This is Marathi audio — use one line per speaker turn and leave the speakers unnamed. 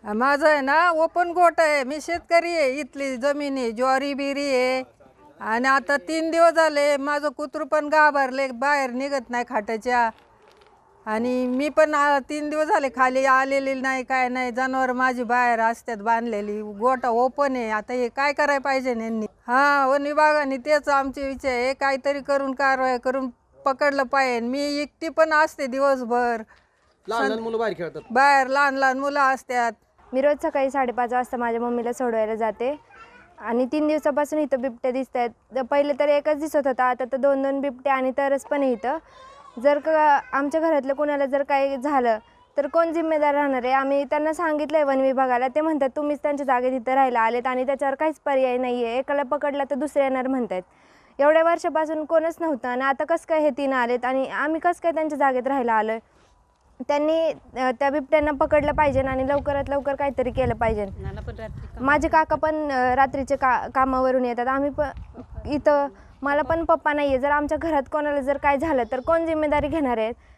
माझं आहे ना ओपन गोट आहे, मी शेतकरी आहे, इथली जमीन आहे, ज्वारी बिरी आहे. आणि आता 3 दिवस झाले माझं कुत्रू पण घाबरले, बाहेर निघत नाही खाटाच्या. आणि मी पण 3 दिवस झाले खाली आलेली नाही, काय नाही. जनावर माझी बाहेर असतात बांधलेली, गोटा ओपन आहे. आता हे काय करायला पाहिजे यांनी? हां, वन विभागाने तेच आमचे विचार आहे, काहीतरी करून कारवाई करून पकडलं पाहिजे. मी एकटी पण असते दिवसभर,
लहान लहान मुलं बाहेर खेळतात.
बाहेर लहान लहान मुलं असतात.
मी रोज सकाळी 5:30 वाजता माझ्या मम्मीला सोडवायला जाते आणि 3 दिवसापासून इथं बिबट्या दिसत आहेत. पहिले तर एकच दिसत होता, आता तर 2-2 बिबट्या आणि तरच पण आहे इथं. जर का आमच्या घरातलं कोणाला जर काही झालं तर कोण जिम्मेदार राहणार आहे? आम्ही त्यांना सांगितलं आहे वन विभागाला, ते म्हणतात तुम्हीच त्यांच्या जागेत इथं राहायला आलेत आणि त्याच्यावर काहीच पर्याय नाही आहे. एकाला पकडलं तर दुसरे येणार म्हणतात. एवढ्या वर्षापासून कोणच नव्हतं आणि आता कसं काय हे 3 आलेत आणि आम्ही कसं काय त्यांच्या जागेत राहायला आलो आहे? त्यांनी त्या बिबट्यांना पकडलं पाहिजे आणि लवकरात लवकर काहीतरी केलं पाहिजे. माझे काका पण रात्रीचे कामावरून येतात. आम्ही पण इथं, मला पण पप्पा नाही आहे. जर आमच्या घरात कोणाला जर काय झालं तर कोण जिम्मेदारी घेणार आहे?